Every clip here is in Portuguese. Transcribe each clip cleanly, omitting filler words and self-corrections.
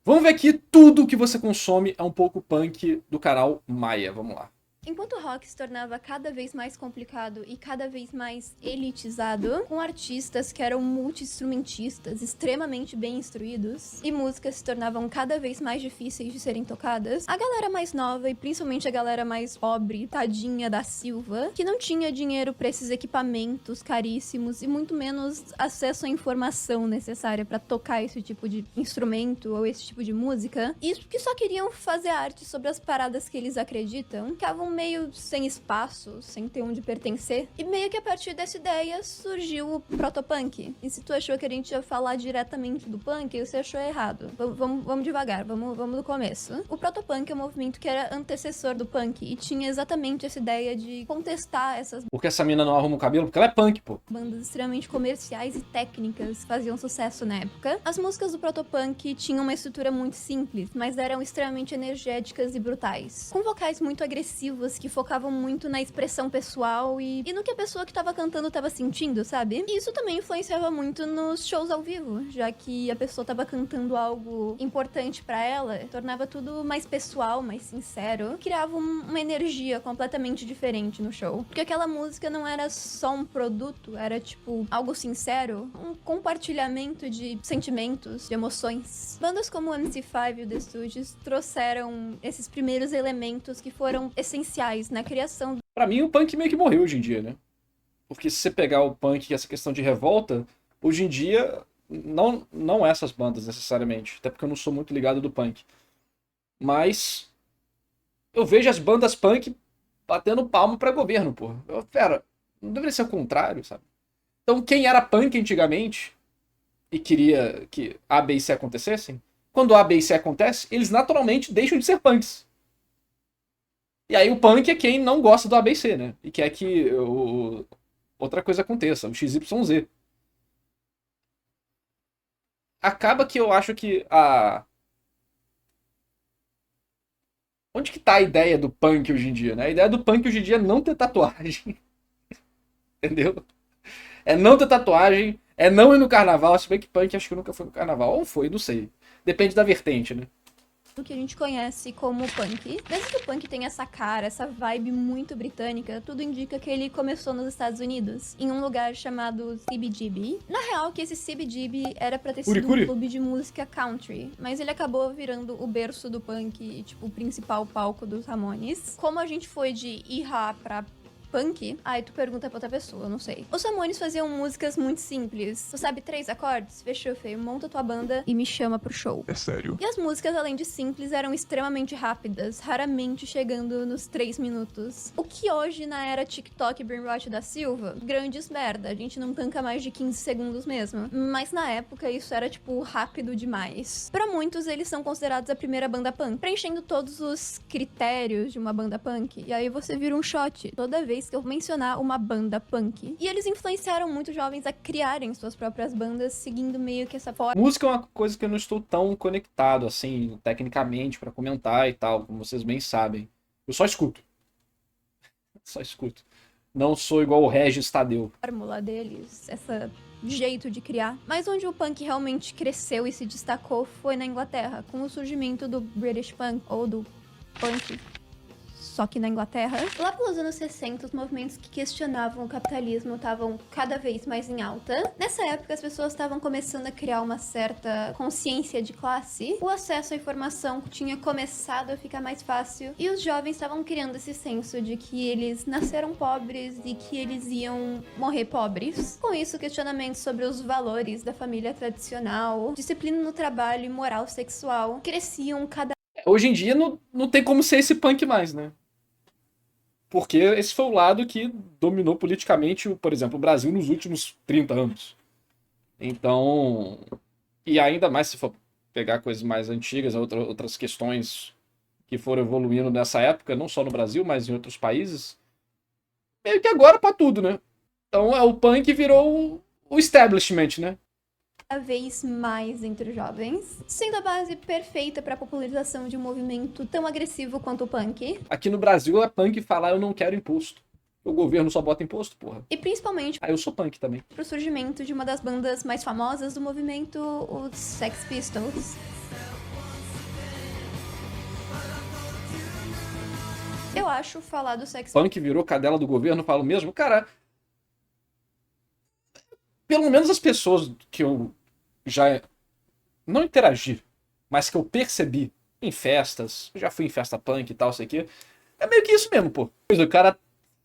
Vamos ver aqui tudo que você consome é um pouco punk do canal Maia. Vamos lá. Enquanto o rock se tornava cada vez mais complicado e cada vez mais elitizado, com artistas que eram multi-instrumentistas extremamente bem instruídos, e músicas se tornavam cada vez mais difíceis de serem tocadas, a galera mais nova e principalmente a galera mais pobre, tadinha da Silva, que não tinha dinheiro pra esses equipamentos caríssimos e muito menos acesso à informação necessária pra tocar esse tipo de instrumento ou esse tipo de música, e que só queriam fazer arte sobre as paradas que eles acreditam, ficavam meio sem espaço, sem ter onde pertencer. E meio que a partir dessa ideia surgiu o protopunk. E se tu achou que a gente ia falar diretamente do punk, você achou errado. Vamos devagar, vamos do começo. O protopunk é um movimento que era antecessor do punk e tinha exatamente essa ideia de contestar essas Por que essa mina não arruma o cabelo? Porque ela é punk, pô. bandas extremamente comerciais e técnicas que faziam sucesso na época. As músicas do protopunk tinham uma estrutura muito simples, mas eram extremamente energéticas e brutais, com vocais muito agressivos que focavam muito na expressão pessoal e no que a pessoa que tava cantando tava sentindo, sabe? E isso também influenciava muito nos shows ao vivo, já que a pessoa tava cantando algo importante pra ela, tornava tudo mais pessoal, mais sincero, criava uma energia completamente diferente no show. Porque aquela música não era só um produto, era tipo algo sincero, um compartilhamento de sentimentos, de emoções. Bandas como o MC5 e o The Stooges trouxeram esses primeiros elementos que foram essenciais na criação. Pra mim, o punk meio que morreu hoje em dia, né? Porque se você pegar o punk e essa questão de revolta, hoje em dia, não essas bandas necessariamente. Até porque eu não sou muito ligado do punk. Mas eu vejo as bandas punk batendo palmo pra governo, pô. Pera, não deveria ser o contrário, sabe? Então, quem era punk antigamente e queria que A, B e C acontecessem, quando A, B e C acontece, eles naturalmente deixam de ser punks. E aí o punk é quem não gosta do ABC, né? E quer que outra coisa aconteça, o XYZ. Acaba que eu acho que a... Onde que tá a ideia do punk hoje em dia, né? A ideia do punk hoje em dia é não ter tatuagem. Entendeu? É não ter tatuagem, é não ir no carnaval. Se bem que punk acho que nunca foi no carnaval. Ou foi, não sei. Depende da vertente, né? O que a gente conhece como punk. Desde que o punk tem essa cara, essa vibe muito britânica, tudo indica que ele começou nos Estados Unidos, em um lugar chamado CBGB. Na real, que esse CBGB era pra ter sido um clube de música country, mas ele acabou virando o berço do punk e, tipo, o principal palco dos Ramones. Como a gente foi de Iha pra punk, aí tu pergunta pra outra pessoa, eu não sei. Os Ramones faziam músicas muito simples. Tu sabe 3 acordes? Fechou, feio. Monta tua banda e me chama pro show. É sério? E as músicas, além de simples, eram extremamente rápidas, raramente chegando nos 3 minutos. O que hoje, na era TikTok e Brainwash da Silva, grandes merda. A gente não tanca mais de 15 segundos mesmo. Mas na época, isso era, tipo, rápido demais. Pra muitos, eles são considerados a primeira banda punk, preenchendo todos os critérios de uma banda punk. E aí você vira um shot toda vez que eu mencionar uma banda punk. E eles influenciaram muitos jovens a criarem suas próprias bandas, seguindo meio que essa forma. Música é uma coisa que eu não estou tão conectado, assim, tecnicamente, pra comentar e tal, como vocês bem sabem. Eu só escuto. Só escuto. Não sou igual o Regis Tadeu. Fórmula deles, essa jeito de criar. Mas onde o punk realmente cresceu e se destacou foi na Inglaterra, com o surgimento do British Punk, ou do punk só que na Inglaterra. Lá pelos anos 60, os movimentos que questionavam o capitalismo estavam cada vez mais em alta. Nessa época, as pessoas estavam começando a criar uma certa consciência de classe. O acesso à informação tinha começado a ficar mais fácil. E os jovens estavam criando esse senso de que eles nasceram pobres e que eles iam morrer pobres. Com isso, questionamentos sobre os valores da família tradicional, disciplina no trabalho e moral sexual cresciam cada... Hoje em dia não tem como ser esse punk mais, né? Porque esse foi o lado que dominou politicamente, por exemplo, o Brasil nos últimos 30 anos. Então, e ainda mais se for pegar coisas mais antigas, outras questões que foram evoluindo nessa época, não só no Brasil, mas em outros países, meio que agora pra tudo, né? Então o punk virou o establishment, né? Cada vez mais entre os jovens, sendo a base perfeita para a popularização de um movimento tão agressivo quanto o punk. Aqui no Brasil é punk falar eu não quero imposto. O governo só bota imposto, porra. E principalmente eu sou punk também. Pro surgimento de uma das bandas mais famosas do movimento, os Sex Pistols. Eu acho falar do Sex Punk virou cadela do governo, eu falo mesmo, cara, pelo menos as pessoas que eu já não interagi, mas que eu percebi em festas, eu já fui em festa punk e tal, sei que, é meio que isso mesmo, pô. Pois o cara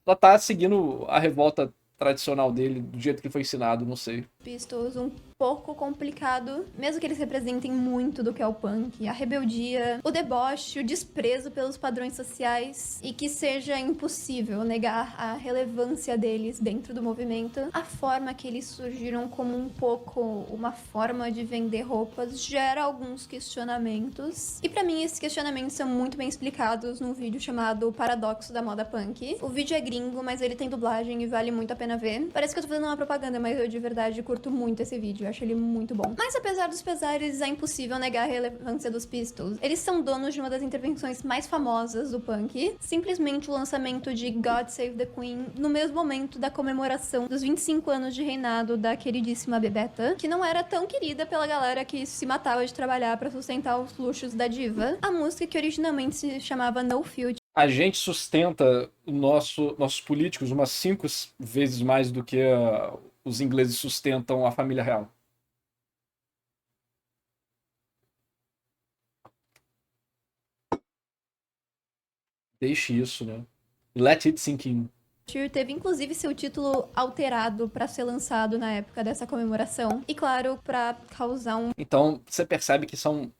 só tá seguindo a revolta tradicional dele, do jeito que foi ensinado, não sei. Pistols um pouco complicado, mesmo que eles representem muito do que é o punk, a rebeldia, o deboche, o desprezo pelos padrões sociais, e que seja impossível negar a relevância deles dentro do movimento. A forma que eles surgiram como um pouco uma forma de vender roupas gera alguns questionamentos, e pra mim esses questionamentos são muito bem explicados num vídeo chamado O Paradoxo da Moda Punk. O vídeo é gringo, mas ele tem dublagem e vale muito a pena ver. Parece que eu tô fazendo uma propaganda, mas eu de verdade curto muito esse vídeo, eu acho ele muito bom. Mas apesar dos pesares, é impossível negar a relevância dos Pistols. Eles são donos de uma das intervenções mais famosas do punk, simplesmente o lançamento de God Save the Queen no mesmo momento da comemoração dos 25 anos de reinado da queridíssima Bebetta, que não era tão querida pela galera que se matava de trabalhar pra sustentar os luxos da diva. A música, que originalmente se chamava No Future, A gente sustenta nossos políticos umas 5 vezes mais do que os ingleses sustentam a família real. Deixe isso, né? Let it sink in. teve inclusive seu título alterado pra ser lançado na época dessa comemoração. E claro, pra causar um Então, você percebe que são...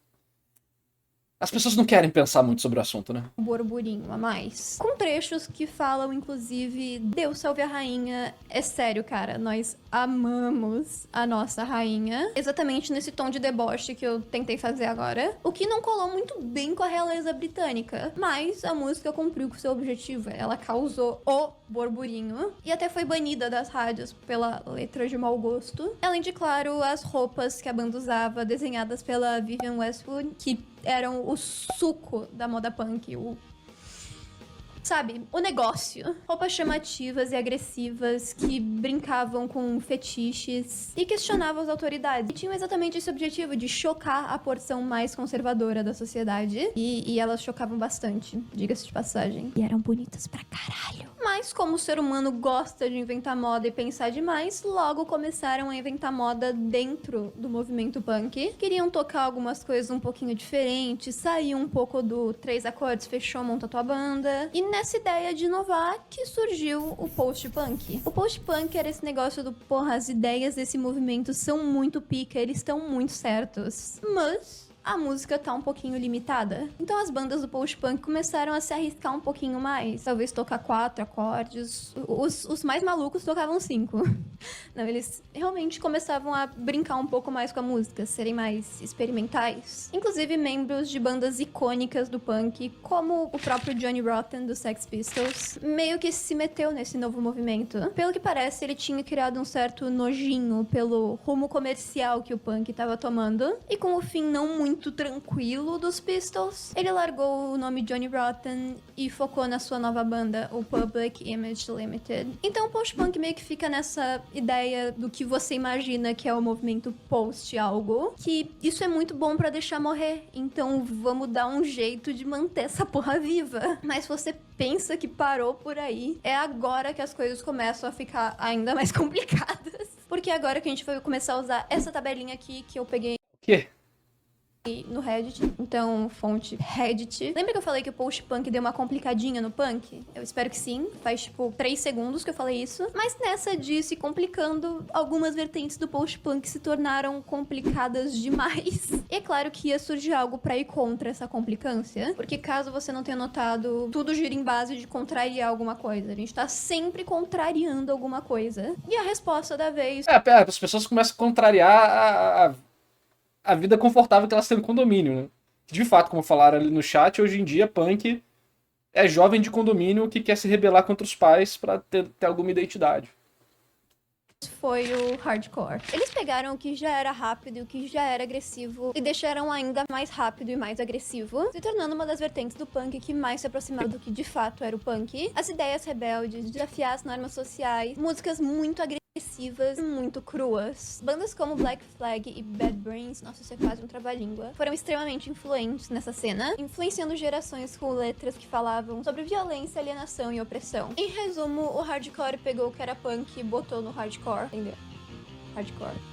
As pessoas não querem pensar muito sobre o assunto, né? burburinho a mais. Com trechos que falam, inclusive, Deus salve a rainha. É sério, cara, nós amamos a nossa rainha. Exatamente nesse tom de deboche que eu tentei fazer agora. O que não colou muito bem com a realeza britânica. Mas a música cumpriu com seu objetivo. Ela causou o burburinho. E até foi banida das rádios pela letra de mau gosto. Além de, claro, as roupas que a banda usava, desenhadas pela Vivienne Westwood, que eram o suco da moda punk, sabe, o negócio. Roupas chamativas e agressivas que brincavam com fetiches e questionavam as autoridades. E tinham exatamente esse objetivo de chocar a porção mais conservadora da sociedade. E elas chocavam bastante, diga-se de passagem. E eram bonitas pra caralho. Mas como o ser humano gosta de inventar moda e pensar demais, logo começaram a inventar moda dentro do movimento punk. Queriam tocar algumas coisas um pouquinho diferentes, sair um pouco do 3 acordes, fechou, monta tua banda. E nessa ideia de inovar que surgiu o post-punk. O post-punk era esse negócio do, porra, as ideias desse movimento são muito pica, eles estão muito certos. Mas a música tá um pouquinho limitada. Então as bandas do post-punk começaram a se arriscar um pouquinho mais. Talvez tocar 4 acordes. Os mais malucos tocavam 5. Não, eles realmente começavam a brincar um pouco mais com a música, serem mais experimentais. Inclusive membros de bandas icônicas do punk, como o próprio Johnny Rotten, do Sex Pistols, meio que se meteu nesse novo movimento. Pelo que parece, ele tinha criado um certo nojinho pelo rumo comercial que o punk tava tomando. E com o fim não muito tranquilo dos Pistols, ele largou o nome Johnny Rotten e focou na sua nova banda, o Public Image Limited. Então o post-punk meio que fica nessa ideia do que você imagina que é o movimento post-algo, que isso é muito bom pra deixar morrer, então vamos dar um jeito de manter essa porra viva. Mas se você pensa que parou por aí, é agora que as coisas começam a ficar ainda mais complicadas. Porque é agora que a gente vai começar a usar essa tabelinha aqui que eu peguei O quê? no Reddit, então fonte Reddit. Lembra que eu falei que o post-punk deu uma complicadinha no punk? Eu espero que sim, faz tipo 3 segundos que eu falei isso. Mas nessa de se complicando, algumas vertentes do post-punk se tornaram complicadas demais. E é claro que ia surgir algo pra ir contra essa complicância, porque caso você não tenha notado, tudo gira em base de contrariar alguma coisa. A gente tá sempre contrariando alguma coisa. E a resposta da vez... As pessoas começam a contrariar a vida confortável que elas têm no condomínio, né? De fato, como falaram ali no chat, hoje em dia punk é jovem de condomínio que quer se rebelar contra os pais pra ter alguma identidade. Foi o hardcore. Eles pegaram o que já era rápido e o que já era agressivo e deixaram ainda mais rápido e mais agressivo, se tornando uma das vertentes do punk que mais se aproximava do que de fato era o punk. As ideias rebeldes, desafiar as normas sociais, músicas muito agressivas agressivas e muito cruas. Bandas como Black Flag e Bad Brains, nossa, isso é quase um trava-língua, foram extremamente influentes nessa cena, influenciando gerações com letras que falavam sobre violência, alienação e opressão. Em resumo, o hardcore pegou o que era punk e botou no hardcore, entendeu? Hardcore.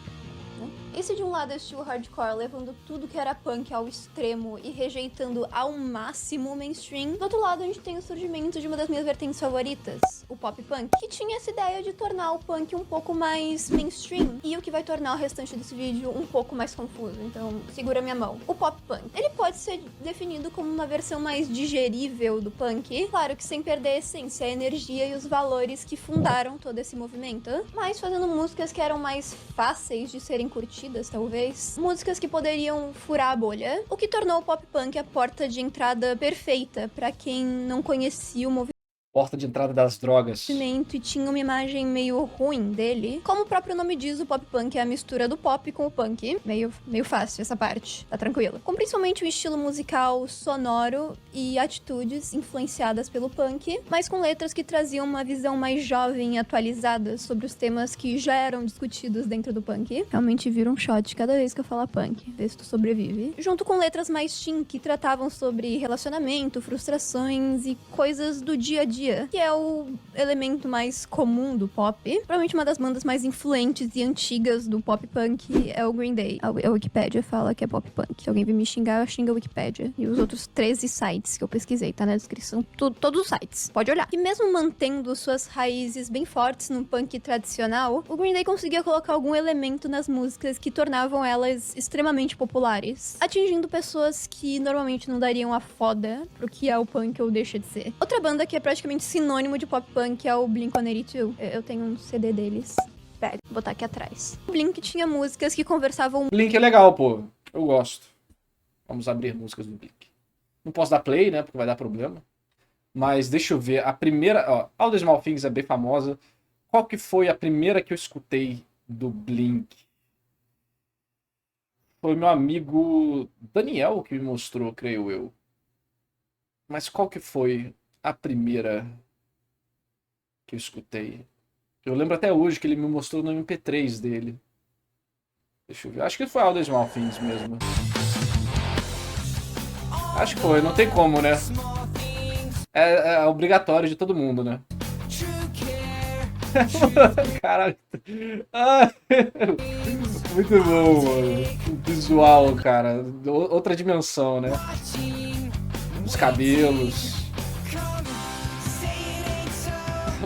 E se de um lado estilo hardcore, levando tudo que era punk ao extremo e rejeitando ao máximo o mainstream, do outro lado a gente tem o surgimento de uma das minhas vertentes favoritas, o pop punk, que tinha essa ideia de tornar o punk um pouco mais mainstream, e o que vai tornar o restante desse vídeo um pouco mais confuso, então segura minha mão. O pop punk, ele pode ser definido como uma versão mais digerível do punk, claro que sem perder a essência, a energia e os valores que fundaram todo esse movimento, mas fazendo músicas que eram mais fáceis de serem curtidas, talvez. Músicas que poderiam furar a bolha, o que tornou o pop punk a porta de entrada perfeita para quem não conhecia o movimento Porta de entrada das drogas. e tinha uma imagem meio ruim dele. Como o próprio nome diz, o pop punk é a mistura do pop com o punk. Meio fácil essa parte, tá tranquilo. Com principalmente um estilo musical sonoro e atitudes influenciadas pelo punk, mas com letras que traziam uma visão mais jovem e atualizada sobre os temas que já eram discutidos dentro do punk. Realmente vira um shot cada vez que eu falar punk, vê se tu sobrevive. Junto com letras mais teen que tratavam sobre relacionamento, frustrações e coisas do dia a dia, que é o elemento mais comum do pop. Provavelmente uma das bandas mais influentes e antigas do pop punk é o Green Day. A Wikipédia fala que é pop punk. Se alguém vir me xingar, xinga a Wikipédia. E os outros 13 sites que eu pesquisei, tá na descrição. Todos os sites. Pode olhar. E mesmo mantendo suas raízes bem fortes no punk tradicional, o Green Day conseguia colocar algum elemento nas músicas que tornavam elas extremamente populares, atingindo pessoas que normalmente não dariam a foda pro que é o punk ou deixa de ser. Outra banda que é praticamente sinônimo de pop punk é o Blink-182. Eu tenho um CD deles. Pera, vou botar aqui atrás. O Blink tinha músicas que conversavam... Blink é legal, pô. Eu gosto. Vamos abrir músicas do Blink. Não posso dar play, né? Porque vai dar problema. Mas deixa eu ver. A primeira... Ó, All the Small Things é bem famosa. Qual que foi a primeira que eu escutei do Blink? Foi meu amigo Daniel que me mostrou, creio eu. Mas qual que foi a primeira que eu escutei? Eu lembro até hoje que ele me mostrou no MP3 dele. Deixa eu ver. Acho que foi All the Small Things mesmo. Acho que foi. Não tem como, né? É obrigatório de todo mundo, né? Caralho. Ah, muito bom, mano. O visual, cara. Outra dimensão, né? Os cabelos.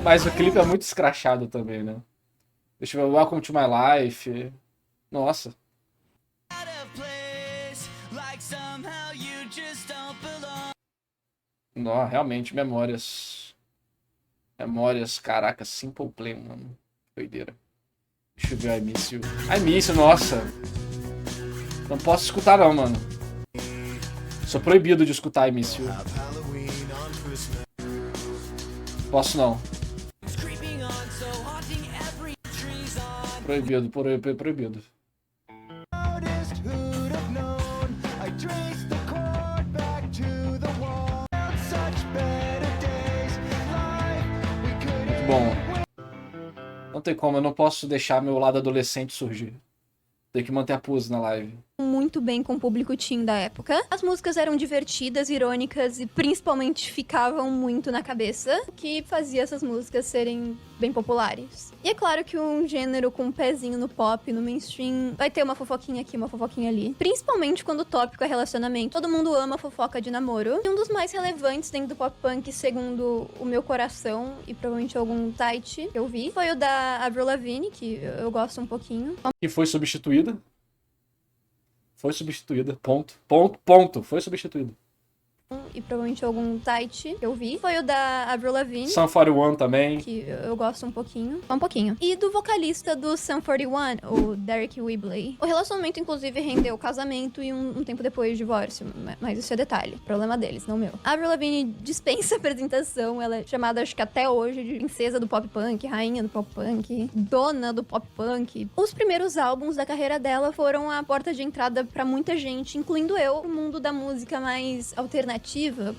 Mas o clipe é muito escrachado também, né? Deixa eu ver. Welcome to My Life. Nossa. Não, realmente, memórias. Memórias, caraca, Simple Plan, mano. Doideira. Deixa eu ver I Miss You. I Miss You, nossa. Não posso escutar não, mano. Sou proibido de escutar I Miss You. Posso não. Proibido, proibido. Muito bom. Não tem como, eu não posso deixar meu lado adolescente surgir. Tem que manter a pose na live. Muito bem com o público teen da época. As músicas eram divertidas, irônicas e principalmente ficavam muito na cabeça, o que fazia essas músicas serem bem populares. E é claro que um gênero com um pezinho no pop, no mainstream, vai ter uma fofoquinha aqui, uma fofoquinha ali. Principalmente quando o tópico é relacionamento. Todo mundo ama fofoca de namoro. E um dos mais relevantes dentro do pop punk, segundo o meu coração e provavelmente algum site que eu vi, foi o da Avril Lavigne, que eu gosto um pouquinho. E foi substituída. Foi substituída. Ponto. Foi substituída. E provavelmente algum site que eu vi. Foi o da Avril Lavigne. Sum 41 também. Que eu gosto um pouquinho. Só um pouquinho. E do vocalista do Sum 41, o Derek Whibley. O relacionamento, inclusive, rendeu casamento e um tempo depois divórcio. Mas isso é detalhe. Problema deles, não meu. A Avril Lavigne dispensa apresentação. Ela é chamada, acho que até hoje, de princesa do pop punk, rainha do pop punk, dona do pop punk. Os primeiros álbuns da carreira dela foram a porta de entrada pra muita gente, incluindo eu, pro mundo da música mais alternativa,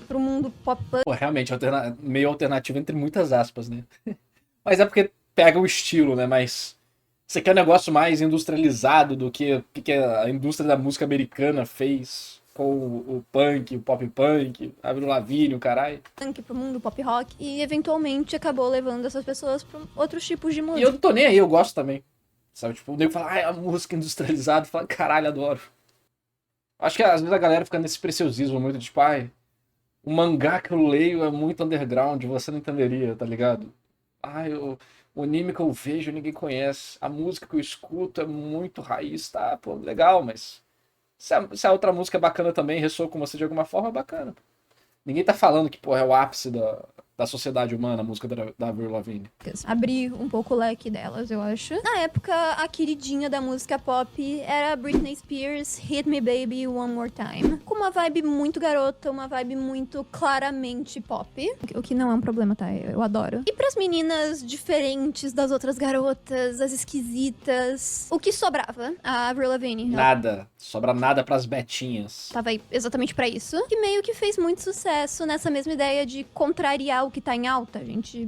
pro mundo pop punk. Pô, realmente, meio alternativo entre muitas aspas, né? Mas é porque pega o estilo, né? Mas você quer um negócio mais industrializado do que a indústria da música americana fez com o punk, o pop punk, Avril Lavigne, o caralho. Punk, pro mundo pop rock, e eventualmente acabou levando essas pessoas pra outros tipos de E música. eu não tô nem aí, eu gosto também. Sabe, tipo, o nego fala, a música industrializada, fala, caralho, adoro. Acho que às vezes a galera fica nesse preciosismo muito, tipo, o mangá que eu leio é muito underground, você não entenderia, tá ligado? O anime que eu vejo ninguém conhece. A música que eu escuto é muito raiz, tá? Pô, legal, mas se a outra música é bacana também, ressoa com você de alguma forma, é bacana. Ninguém tá falando que, pô, é o ápice da sociedade humana, a música da Avril Lavigne. Abrir um pouco o leque delas, eu acho. Na época, a queridinha da música pop era Britney Spears, Hit Me Baby One More Time. Com uma vibe muito garota, uma vibe muito claramente pop. O que não é um problema, tá? Eu adoro. E pras meninas diferentes das outras garotas, as esquisitas, o que sobrava? A Avril Lavigne. Nada. Sobra nada pras betinhas. Tava aí exatamente pra isso. Que meio que fez muito sucesso nessa mesma ideia de contrariar o que tá em alta.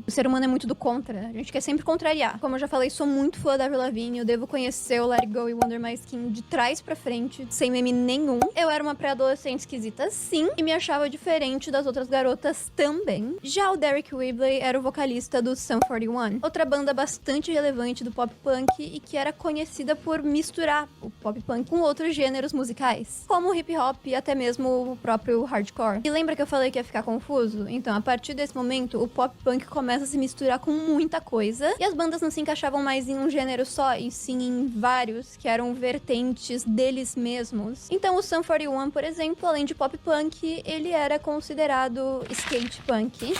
O ser humano é muito do contra. A gente quer sempre contrariar. Como eu já falei, sou muito fã da Avril Lavigne. Eu devo conhecer o Let It Go e Wonder My Skin de trás pra frente, sem meme nenhum. Eu era uma pré-adolescente esquisita, sim, e me achava diferente das outras garotas também. Já o Derek Whibley era o vocalista do Sum 41, outra banda bastante relevante do pop punk e que era conhecida por misturar o pop punk com outros gêneros musicais, como o hip hop e até mesmo o próprio hardcore. E lembra que eu falei que ia ficar confuso? Então, a partir desse momento, o pop punk começa a se misturar com muita coisa, e as bandas não se encaixavam mais em um gênero só, e sim em vários, que eram vertentes deles mesmos. Então, o Sum 41, por exemplo, além de pop punk, ele era considerado skate punk.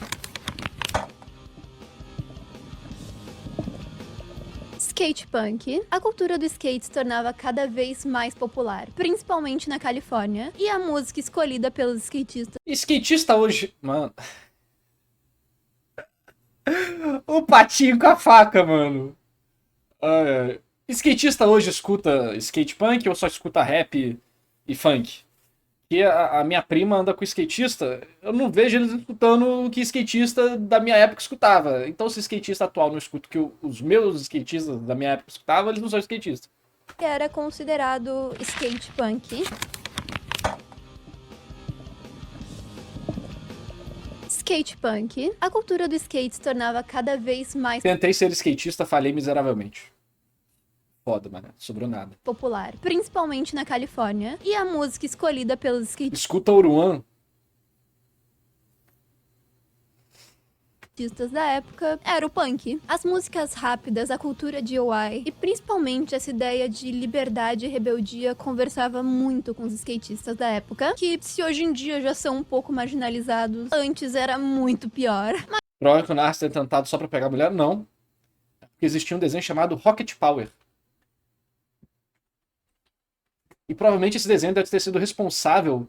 Skate punk. A cultura do skate se tornava cada vez mais popular, principalmente na Califórnia, e a música escolhida pelos skatistas. Skatista hoje. Mano. O patinho com a faca, mano. Skatista hoje escuta skate punk ou só escuta rap e funk? Que a minha prima anda com skatista, eu não vejo eles escutando o que skatista da minha época escutava. Então, se skatista atual não escuta o que os meus skatistas da minha época escutavam, eles não são skatistas. Era considerado skate punk. Skate punk. A cultura do skate se tornava cada vez mais Tentei ser skatista, falhei miseravelmente. Foda, mano. Sobrou nada. popular, principalmente na Califórnia, e a música escolhida pelos Escuta Uruan. skatistas da época era o punk. As músicas rápidas, a cultura DIY e principalmente essa ideia de liberdade e rebeldia conversava muito com os skatistas da época, que se hoje em dia já são um pouco marginalizados, antes era muito pior. Provavelmente o Narcis ter tentado só pra pegar mulher? Não. Porque existia um desenho chamado Rocket Power. E provavelmente esse desenho deve ter sido responsável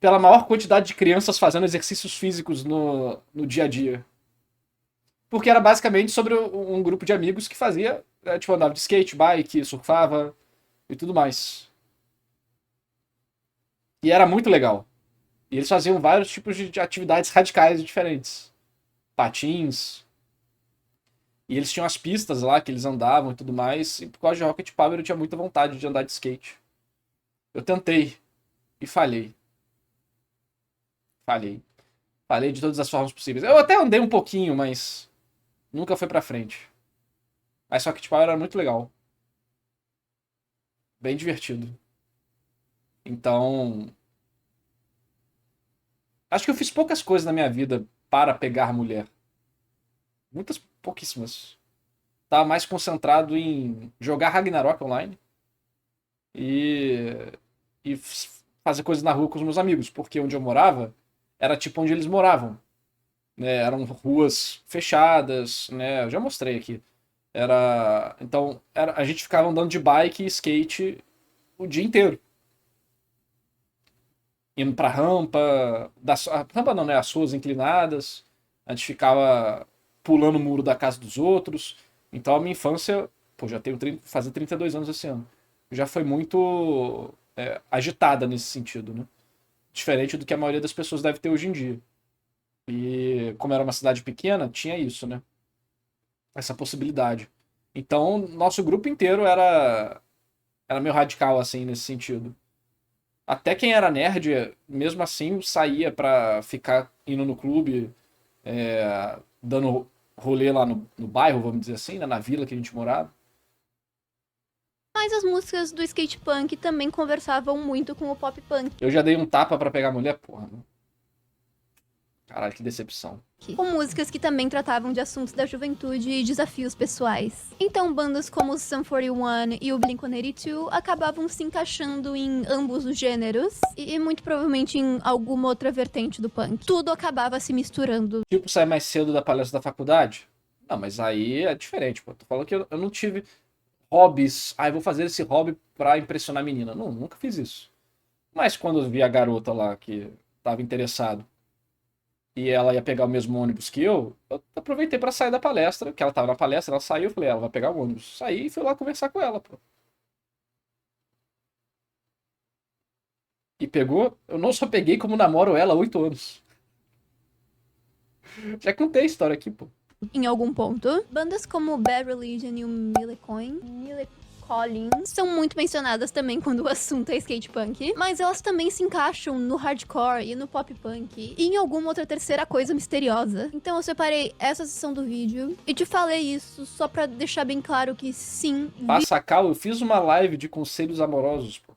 pela maior quantidade de crianças fazendo exercícios físicos no dia a dia. Porque era basicamente sobre um grupo de amigos que fazia, tipo, andava de skate, bike, surfava e tudo mais. E era muito legal. E eles faziam vários tipos de atividades radicais e diferentes. Patins. E eles tinham as pistas lá que eles andavam e tudo mais. E por causa de Rocket Power eu tinha muita vontade de andar de skate. Eu tentei. E falhei. Falhei de todas as formas possíveis. Eu até andei um pouquinho, mas nunca foi pra frente. Mas Rocket Power era muito legal. Bem divertido. Então, acho que eu fiz poucas coisas na minha vida para pegar mulher. Muitas, pouquíssimas. Tava mais concentrado em jogar Ragnarok online e fazer coisas na rua com os meus amigos, porque onde eu morava era tipo onde eles moravam, né? Eram ruas fechadas, né? Eu já mostrei aqui. Então, a gente ficava andando de bike e skate o dia inteiro. Indo pra rampa, a rampa não, né? As ruas inclinadas. A gente ficava pulando o muro da casa dos outros. Então a minha infância, pô, já tenho fazer 32 anos esse ano. Já foi muito agitada nesse sentido, né? Diferente do que a maioria das pessoas deve ter hoje em dia. E como era uma cidade pequena, tinha isso, né? essa possibilidade. Então, nosso grupo inteiro era meio radical, assim, nesse sentido. Até quem era nerd, mesmo assim, saía pra ficar indo no clube, dando rolê lá no bairro, vamos dizer assim, né, na vila que a gente morava. Mas as músicas do skate punk também conversavam muito com o pop punk. Eu já dei um tapa pra pegar a mulher, porra. Caralho, que decepção. Com músicas que também tratavam de assuntos da juventude e desafios pessoais. Então, bandas como o Sum 41 e o Blink-182 acabavam se encaixando em ambos os gêneros e muito provavelmente em alguma outra vertente do punk. Tudo acabava se misturando. Tipo, sair mais cedo da palestra da faculdade? Não, mas aí é diferente, pô. Tô falando que eu não tive hobbies. Ah, eu vou fazer esse hobby pra impressionar a menina. Não, nunca fiz isso. Mas quando eu vi a garota lá que tava interessado e ela ia pegar o mesmo ônibus que eu aproveitei pra sair da palestra, que ela tava na palestra, ela saiu, eu falei, ela vai pegar o ônibus. Saí e fui lá conversar com ela, pô. E pegou, eu não só peguei como namoro ela há 8 anos. Já contei a história aqui, pô. Em algum ponto, bandas como Bad Religion e o Millecoin Collins são muito mencionadas também quando o assunto é skate punk, mas elas também se encaixam no hardcore e no pop punk e em alguma outra terceira coisa misteriosa. Então eu separei essa seção do vídeo e te falei isso só pra deixar bem claro que sim... Passacal, eu fiz uma live de conselhos amorosos, pô.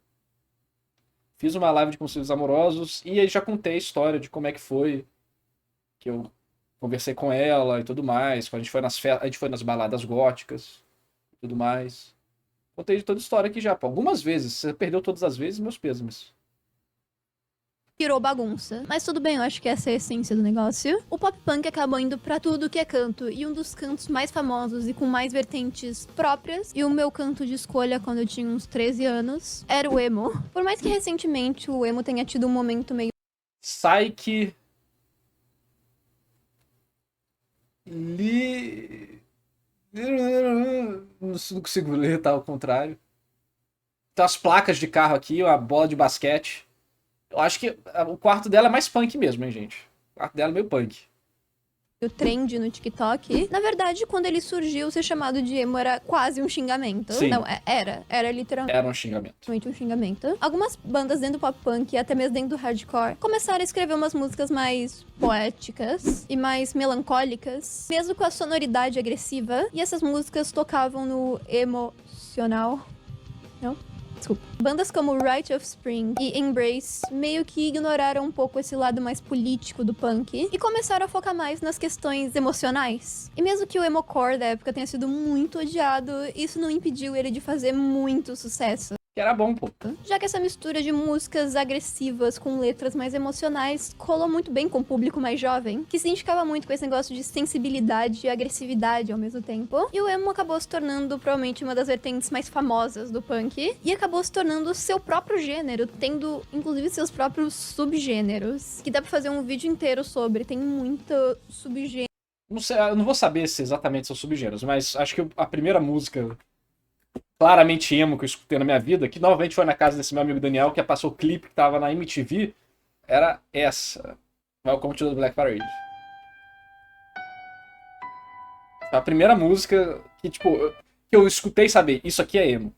Fiz uma live de conselhos amorosos e aí já contei a história de como é que foi, que eu conversei com ela e tudo mais, quando a gente foi a gente foi nas baladas góticas e tudo mais. Contei de toda a história aqui já, pô. Algumas vezes. Você perdeu todas as vezes, meus pêsames. Virou bagunça. Mas tudo bem, eu acho que essa é a essência do negócio. O pop punk acabou indo pra tudo que é canto, e um dos cantos mais famosos e com mais vertentes próprias, e o meu canto de escolha quando eu tinha uns 13 anos, era o emo. Por mais que recentemente o emo tenha tido um momento meio... Psyche... Não consigo ler, tá ao contrário. Tem umas placas de carro aqui, uma bola de basquete. Eu acho que o quarto dela é mais punk mesmo, hein, gente? O quarto dela é meio punk. o trend no TikTok. Na verdade, quando ele surgiu, ser chamado de emo era quase um xingamento. Sim. Não, era literalmente Era um xingamento. um xingamento. Algumas bandas dentro do pop punk e até mesmo dentro do hardcore começaram a escrever umas músicas mais poéticas e mais melancólicas, mesmo com a sonoridade agressiva. E essas músicas tocavam no emocional. Não? Desculpa. Bandas como Rite of Spring e Embrace meio que ignoraram um pouco esse lado mais político do punk e começaram a focar mais nas questões emocionais. E mesmo que o emocore da época tenha sido muito odiado, isso não impediu ele de fazer muito sucesso. Que era bom, pô. Já que essa mistura de músicas agressivas com letras mais emocionais colou muito bem com o público mais jovem, que se identificava muito com esse negócio de sensibilidade e agressividade ao mesmo tempo. E o emo acabou se tornando provavelmente uma das vertentes mais famosas do punk e acabou se tornando seu próprio gênero, tendo inclusive seus próprios subgêneros, que dá pra fazer um vídeo inteiro sobre, tem muito subgênero. Não sei, eu não vou saber se exatamente são subgêneros, mas acho que a primeira música claramente emo que eu escutei na minha vida, que novamente foi na casa desse meu amigo Daniel, que passou o clipe que tava na MTV, era essa. Welcome to the Black Parade. Foi a primeira música que, tipo, que eu escutei e saber, isso aqui é emo.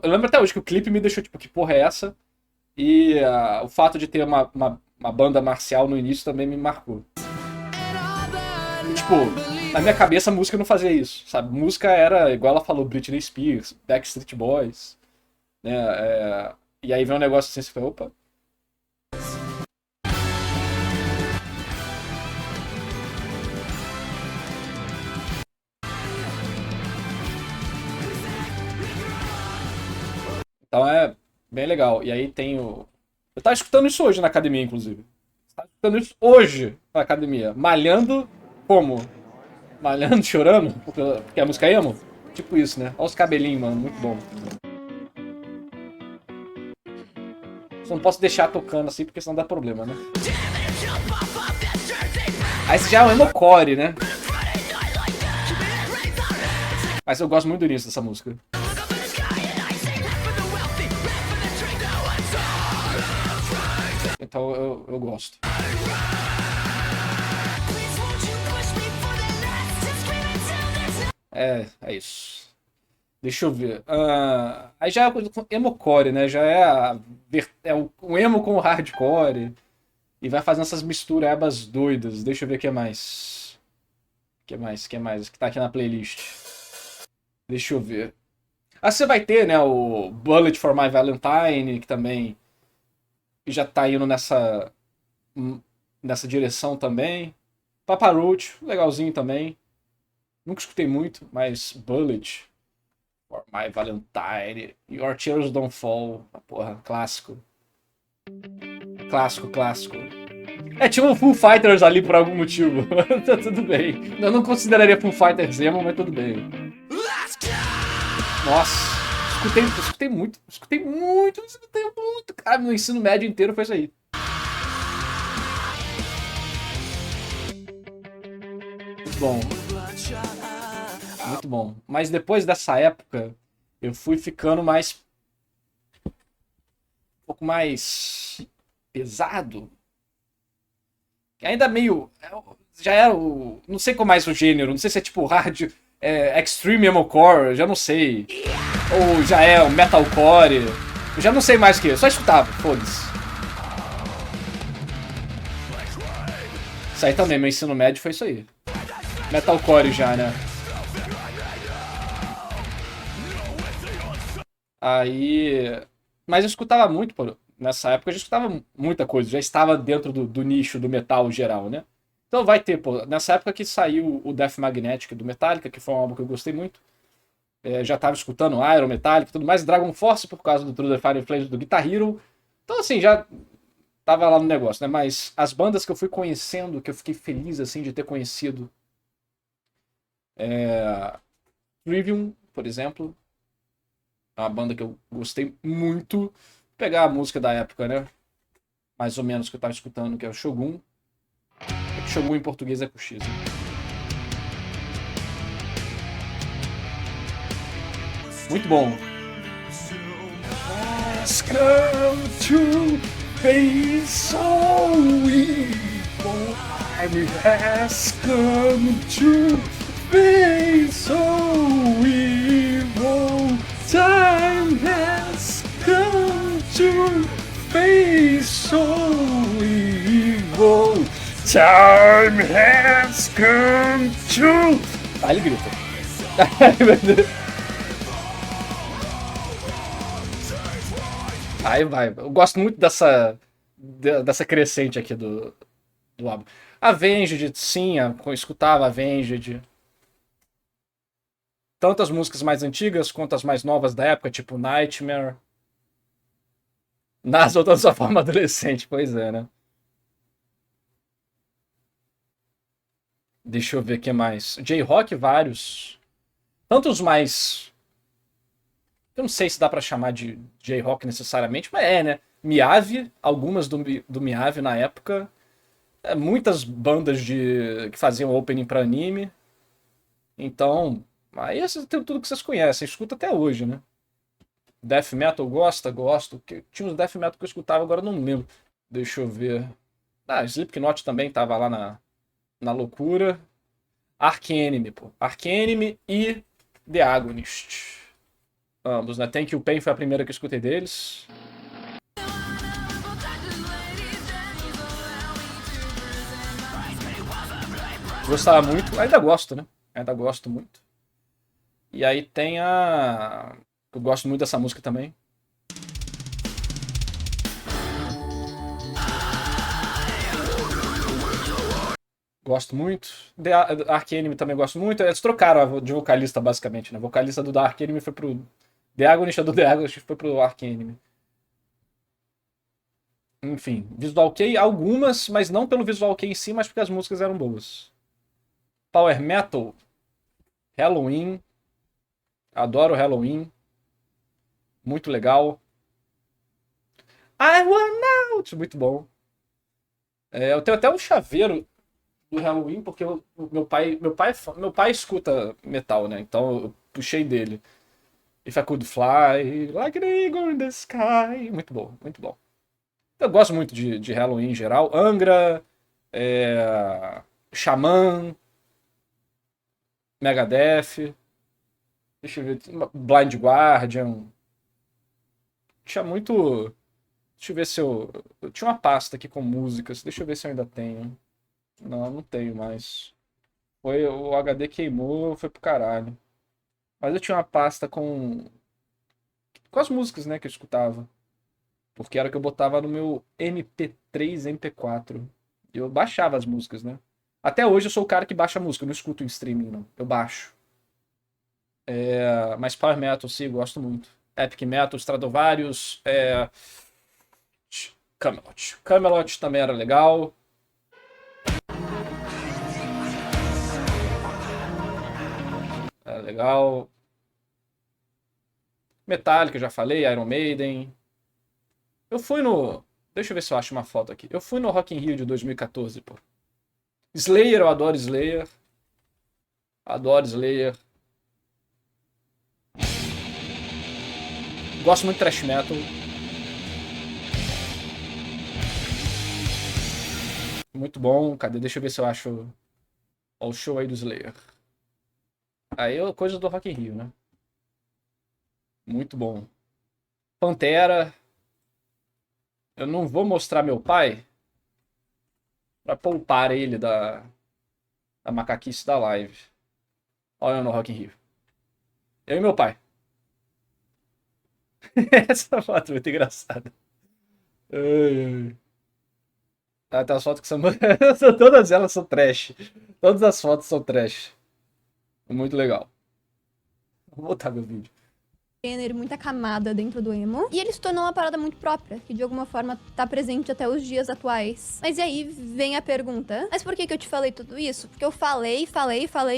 Eu lembro até hoje que o clipe me deixou, tipo, que porra é essa? E o fato de ter uma banda marcial no início também me marcou. Tipo, na minha cabeça a música não fazia isso, sabe? Música era, igual ela falou, Britney Spears, Backstreet Boys, né? E aí vem um negócio assim, você fala, opa. Então é bem legal. E aí tem o... Eu tava escutando isso hoje na academia, inclusive. Tava escutando isso hoje na academia. Malhando como? Malhando, chorando? Porque a música é emo? Tipo isso, né? Olha os cabelinhos, mano. Muito bom. Só não posso deixar tocando assim, porque senão dá problema, né? Aí esse já é o emocore, né? Mas eu gosto muito do início dessa música. Então eu gosto. É isso. Deixa eu ver. Aí já é coisa com emocore, né? Já é, um emo com hardcore. E vai fazendo essas misturebas doidas. Deixa eu ver o que mais. O que mais? O que mais? O que tá aqui na playlist? Deixa eu ver. Você vai ter, né, o Bullet for My Valentine, que também já tá indo nessa direção também. Papa Roach, legalzinho também. Nunca escutei muito, mas Bullet for My Valentine, Your Tears Don't Fall, porra, clássico. Clássico, clássico. Tinha um Foo Fighters ali por algum motivo. Tá tudo bem. Eu não consideraria Foo Fighters emo, mas tudo bem. Nossa, escutei muito. Cara, no ensino médio inteiro foi isso aí. Muito bom. Muito bom. Mas depois dessa época, eu fui ficando um pouco mais pesado. Ainda meio. Já era o. Não sei qual mais o gênero. Não sei se é tipo hard. Extreme Emocore, já não sei. Ou já é o Metalcore. Eu já não sei mais o que. Eu só escutava, foda-se. Isso aí também, meu ensino médio foi isso aí. Metalcore já, né? Aí. Mas eu escutava muito, pô. Nessa época eu já escutava muita coisa. Já estava dentro do nicho do metal geral, né? Então vai ter, pô. Nessa época que saiu o Death Magnetic do Metallica, que foi um álbum que eu gostei muito. Já tava escutando Iron, Metallica e tudo mais. Dragon Force por causa do Through the Fire and Flames do Guitar Hero. Então, assim, já tava lá no negócio, né? Mas as bandas que eu fui conhecendo, que eu fiquei feliz, assim, de ter conhecido. Trivium, por exemplo. É uma banda que eu gostei muito. Vou pegar a música da época, né? Mais ou menos que eu tava escutando, que é o Shogun. Shogun em português é com X, né? Muito bom. Has come to be so evil. Time has come to be so evil. Time has come to be so evil. Time has come to... Aí ele grita. Aí vai. Eu gosto muito dessa crescente aqui do álbum. Avenged, sim, eu escutava Avenged. Tanto as músicas mais antigas quanto as mais novas da época, tipo Nightmare. Nas outras sua forma adolescente, pois é, né? Deixa eu ver o que mais. J-Rock, vários. Tanto os mais. Eu não sei se dá pra chamar de J-Rock necessariamente, mas né? Miave, algumas do Miave na época. Muitas bandas que faziam opening pra anime. Então, aí tem tudo que vocês conhecem, escuta até hoje, né? Death Metal gosto. Tinha uns Death Metal que eu escutava, agora não lembro. Deixa eu ver. Slipknot também tava lá na loucura. Arch Enemy, pô. Arch Enemy e The Agonist. Ambos, né? Thank You Pain foi a primeira que eu escutei deles. Gostava muito, ainda gosto, né? Ainda gosto muito. E aí tem a... Eu gosto muito dessa música também. Gosto muito. Arch Enemy também gosto muito. Eles trocaram de vocalista, basicamente, né? O vocalista do Arch Enemy foi pro The Agonist, do The Agonist foi pro Arch Enemy. Enfim, Visual Kei, algumas, mas não pelo Visual Kei em si, mas porque as músicas eram boas. Power Metal, Halloween. Adoro Halloween. Muito legal. I Want Out, muito bom. Eu tenho até um chaveiro do Halloween, porque meu pai escuta metal, né? Então eu puxei dele. If I Could Fly, Like an Eagle in the Sky. Muito bom, muito bom. Eu gosto muito de Halloween em geral. Angra, Xamã, Megadeth, deixa eu ver, Blind Guardian. Tinha muito... Deixa eu ver se eu tinha uma pasta aqui com músicas, deixa eu ver se eu ainda tenho. Não tenho mais. O HD queimou, foi pro caralho. Mas eu tinha uma pasta com as músicas, né, que eu escutava. Porque era o que eu botava no meu MP3, MP4. E eu baixava as músicas, né? Até hoje eu sou o cara que baixa música, eu não escuto em streaming, não. Eu baixo. Mas Power Metal, sim, eu gosto muito. Epic Metal, Stratovarius, Camelot. Camelot também era legal. Era legal. Metallica, já falei, Iron Maiden. Eu fui no... Deixa eu ver se eu acho uma foto aqui. Eu fui no Rock in Rio de 2014, pô. Slayer, eu adoro Slayer. Adoro Slayer. Gosto muito de thrash metal. Muito bom. Cadê? Deixa eu ver se eu acho... Ó, o show aí do Slayer. Aí é coisa do Rock in Rio, né? Muito bom. Pantera. Eu não vou mostrar meu pai pra poupar ele da macaquice da live. Olha eu no Rock in Rio. Eu e meu pai. Essa foto é muito engraçada. Ai, ai. Ah, tem as fotos que são... Todas elas são trash. Todas as fotos são trash. Muito legal. Vou botar meu vídeo. Gênero, muita camada dentro do emo. E ele se tornou uma parada muito própria, que de alguma forma tá presente até os dias atuais. Mas e aí vem a pergunta, mas por que eu te falei tudo isso? Porque eu falei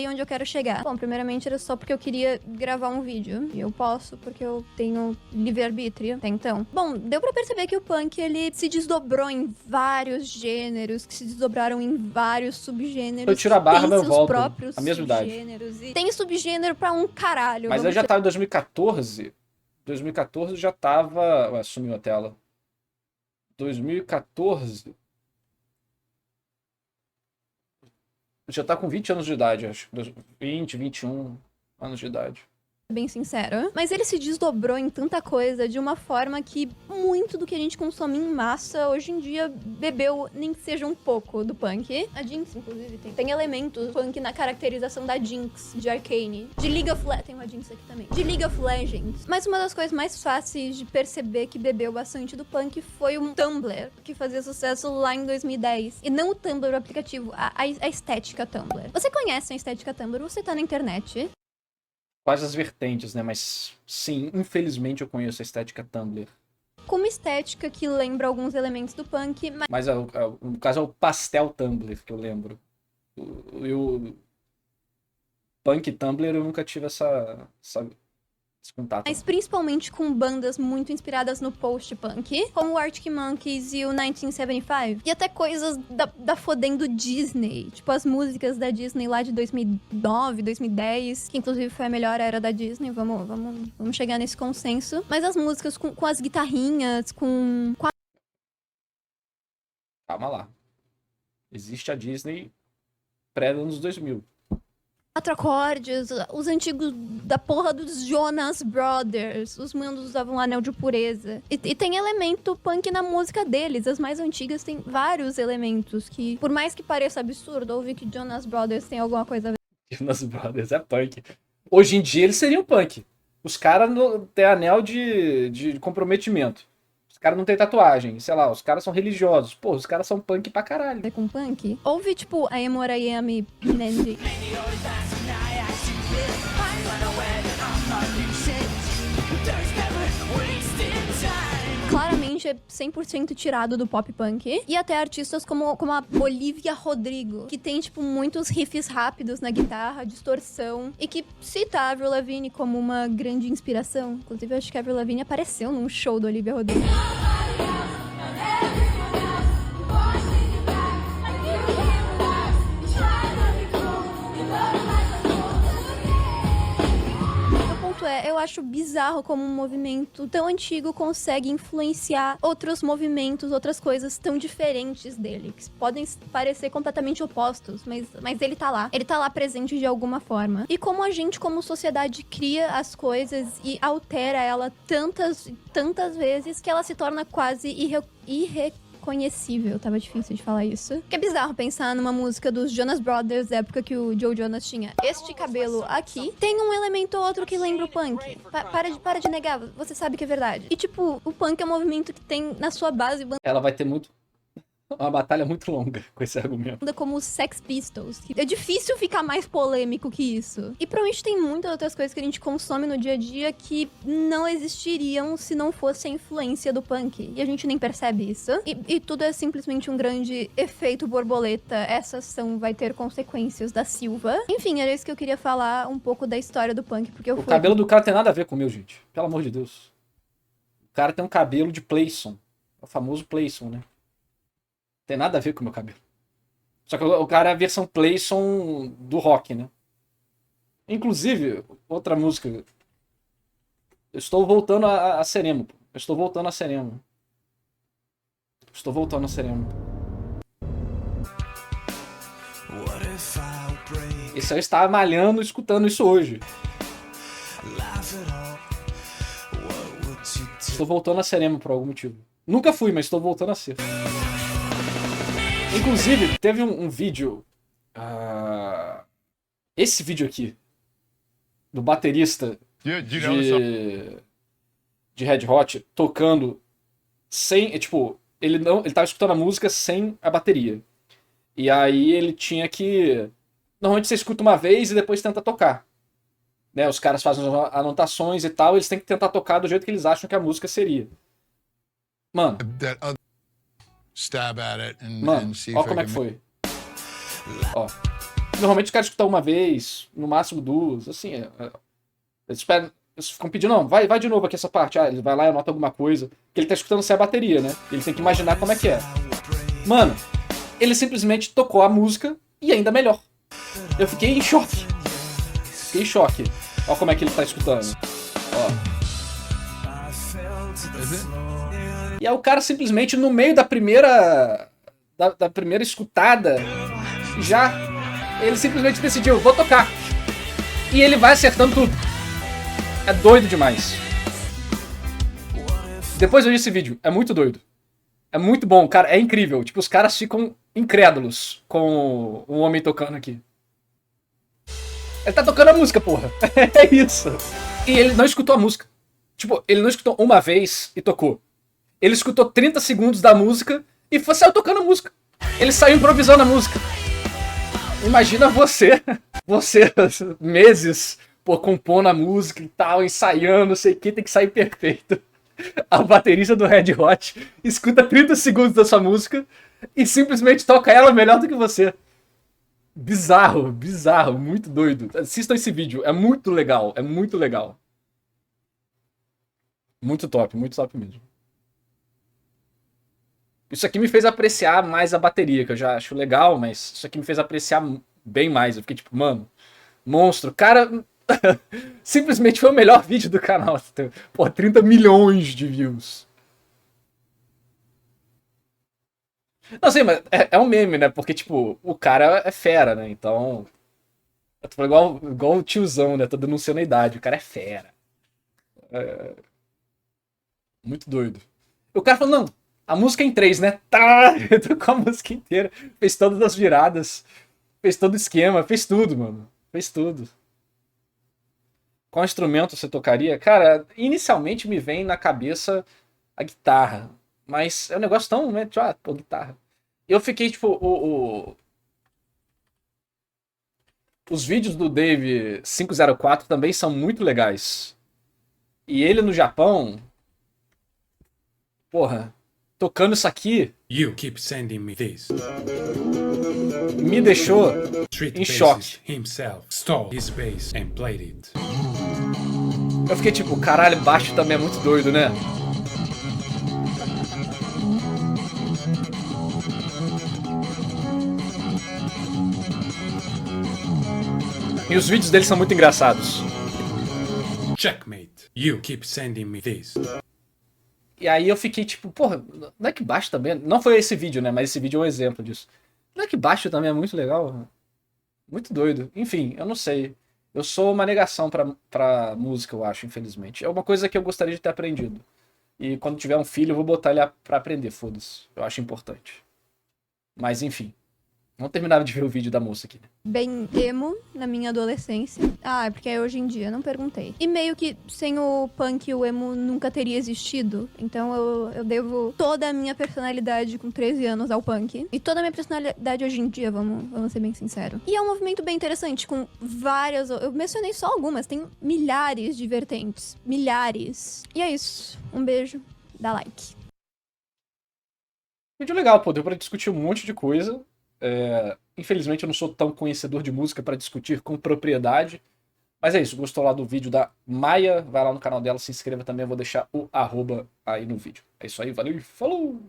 onde eu quero chegar. Bom, primeiramente era só porque eu queria gravar um vídeo. E eu posso, porque eu tenho livre-arbítrio até então. Bom, deu pra perceber que o punk, ele se desdobrou em vários gêneros, que se desdobraram em vários subgêneros. Eu tiro a barba, eu volto. Próprios a mesma idade. E tem subgênero pra um caralho. Mas eu já tava em 2014. 2014 já tava... Ué, sumiu a tela. 2014... Já tá com 20 anos de idade, acho. 20, 21 anos de idade. Bem sincero. Mas ele se desdobrou em tanta coisa de uma forma que muito do que a gente consome em massa hoje em dia bebeu, nem que seja um pouco, do punk. A Jinx, inclusive, tem elementos punk na caracterização da Jinx, de Arcane. De League of Legends, tem uma Jinx aqui também. De League of Legends. Mas uma das coisas mais fáceis de perceber que bebeu bastante do punk foi um Tumblr, que fazia sucesso lá em 2010. E não o Tumblr, o aplicativo, a estética Tumblr. Você conhece a estética Tumblr? Você tá na internet? Quais as vertentes, né? Mas sim, infelizmente eu conheço a estética Tumblr. Como estética que lembra alguns elementos do punk, mas no caso é o pastel Tumblr que eu lembro. O punk Tumblr eu nunca tive esse contato. Mas principalmente com bandas muito inspiradas no post-punk, como o Arctic Monkeys e o 1975. E até coisas da fodendo Disney. Tipo, as músicas da Disney lá de 2009, 2010, que inclusive foi a melhor era da Disney. Vamos chegar nesse consenso. Mas as músicas com as guitarrinhas, com... Calma lá. Existe a Disney pré-anos 2000. 4 acordes, os antigos da porra dos Jonas Brothers. Os manos usavam um anel de pureza. E tem elemento punk na música deles. As mais antigas têm vários elementos que, por mais que pareça absurdo, ouvir que Jonas Brothers tem alguma coisa a ver. Jonas Brothers é punk. Hoje em dia eles seriam punk. Os caras têm anel de comprometimento. Os caras não têm tatuagem, sei lá, os caras são religiosos. Pô, os caras são punk pra caralho. Com punk. Ouve, tipo, a Emora Yami Nendi. Claramente é 100% tirado do pop punk. E até artistas como a Olivia Rodrigo, que tem, tipo, muitos riffs rápidos na guitarra, distorção, e que cita a Avril Lavigne como uma grande inspiração. Inclusive, eu acho que a Avril Lavigne apareceu num show do Olivia Rodrigo. acho bizarro como um movimento tão antigo consegue influenciar outros movimentos, outras coisas tão diferentes dele, que podem parecer completamente opostos, mas ele tá lá. Ele tá lá presente de alguma forma. E como a gente, como sociedade, cria as coisas e altera ela tantas vezes que ela se torna quase irreconhecível. Tava difícil de falar isso. Que é bizarro pensar numa música dos Jonas Brothers, da época que o Joe Jonas tinha este cabelo aqui. Tem um elemento ou outro que lembra o punk. Para de negar, você sabe que é verdade. E tipo, o punk é um movimento que tem na sua base Ela vai ter uma batalha muito longa com esse argumento. como os Sex Pistols. É difícil ficar mais polêmico que isso. E provavelmente tem muitas outras coisas que a gente consome no dia a dia que não existiriam se não fosse a influência do punk. E a gente nem percebe isso. E tudo é simplesmente um grande efeito borboleta. Essa ação vai ter consequências da Silva. Enfim, era isso que eu queria falar um pouco da história do punk, porque O cabelo do cara tem nada a ver com o meu, gente. Pelo amor de Deus. O cara tem um cabelo de Playson. O famoso Playson, né? Tem nada a ver com o meu cabelo. Só que o cara é a versão Playson do rock, né? Inclusive, outra música. Eu estou voltando a Seremo. Eu estou voltando a Seremo. Estou voltando a Seremo. Esse aí estava malhando escutando isso hoje. Estou voltando a Seremo por algum motivo. Nunca fui, mas estou voltando a ser. Inclusive, teve um vídeo. Esse vídeo aqui. Do baterista de Red Hot tocando sem. Tipo, ele tava escutando a música sem a bateria. E aí ele tinha que. Normalmente você escuta uma vez e depois tenta tocar. Né? Os caras fazem anotações e tal, eles têm que tentar tocar do jeito que eles acham que a música seria. Mano. Mano, ó como é que foi. Ó. Normalmente os caras escutam uma vez, no máximo duas, assim. Eles ficam pedindo, não, vai de novo aqui essa parte. Ele vai lá e anota alguma coisa. Que ele tá escutando sem a bateria, né? Ele tem que imaginar como é que é. Mano, ele simplesmente tocou a música e ainda melhor. Eu fiquei em choque. Fiquei em choque. Ó como é que ele tá escutando. Ó. E aí o cara simplesmente, no meio da primeira escutada, ele simplesmente decidiu, vou tocar. E ele vai acertando tudo. É doido demais. Depois eu vi esse vídeo, é muito doido. É muito bom, cara, é incrível. Tipo, os caras ficam incrédulos com o homem tocando aqui. Ele tá tocando a música, porra. É isso. E ele não escutou a música. Tipo, ele não escutou uma vez e tocou. Ele escutou 30 segundos da música e saiu tocando a música. Ele saiu improvisando a música. Imagina você meses, pô, compondo a música e tal, ensaiando, não sei o que, tem que sair perfeito. A baterista do Red Hot escuta 30 segundos da sua música e simplesmente toca ela melhor do que você. Bizarro, muito doido. Assistam esse vídeo, é muito legal, Muito top mesmo. Isso aqui me fez apreciar mais a bateria, que eu já acho legal, mas isso aqui me fez apreciar bem mais. Eu fiquei tipo, mano, monstro. Cara, simplesmente foi o melhor vídeo do canal. Pô, 30 milhões de views. Não sei, mas é um meme, né? Porque, tipo, o cara é fera, né? Então. Eu tô falando igual o tiozão, né? Tô denunciando a idade. O cara é fera. Muito doido. O cara falou, não, a música é em 3, né? Tá! Eu tocou a música inteira. Fez todas as viradas. Fez todo o esquema. Fez tudo, mano. Fez tudo. Qual instrumento você tocaria? Cara, inicialmente me vem na cabeça a guitarra. Mas é um negócio tão, né? Tipo, pô, guitarra. Eu fiquei, tipo, os vídeos do Dave 504 também são muito legais. E ele no Japão, porra, tocando isso aqui, You keep sending me this. me deixou Street em choque. himself stole his bass and played it. Eu fiquei tipo, caralho, baixo também é muito doido, né? E os vídeos dele são muito engraçados. Checkmate. You keep sending me this. E aí eu fiquei tipo, porra, Black Baixo também. Não foi esse vídeo, né? Mas esse vídeo é um exemplo disso. Black Baixo também é muito legal. Muito doido. Enfim, eu não sei. Eu sou uma negação pra música, eu acho, infelizmente. É uma coisa que eu gostaria de ter aprendido. E quando tiver um filho, eu vou botar ele pra aprender, foda-se. Eu acho importante. Mas enfim. Não terminava de ver o vídeo da moça aqui. Bem emo na minha adolescência. Ah, é porque é hoje em dia, não perguntei. E meio que sem o punk, o emo nunca teria existido. Então eu devo toda a minha personalidade com 13 anos ao punk. E toda a minha personalidade hoje em dia, vamos ser bem sinceros. E é um movimento bem interessante, com várias... Eu mencionei só algumas, tem milhares de vertentes. Milhares. E é isso. Um beijo, dá like. Vídeo legal, pô. Deu pra discutir um monte de coisa. Infelizmente eu não sou tão conhecedor de música para discutir com propriedade. Mas é isso, gostou lá do vídeo da Maia? Vai lá no canal dela, se inscreva também, eu vou deixar o @ aí no vídeo. É isso aí, valeu e falou!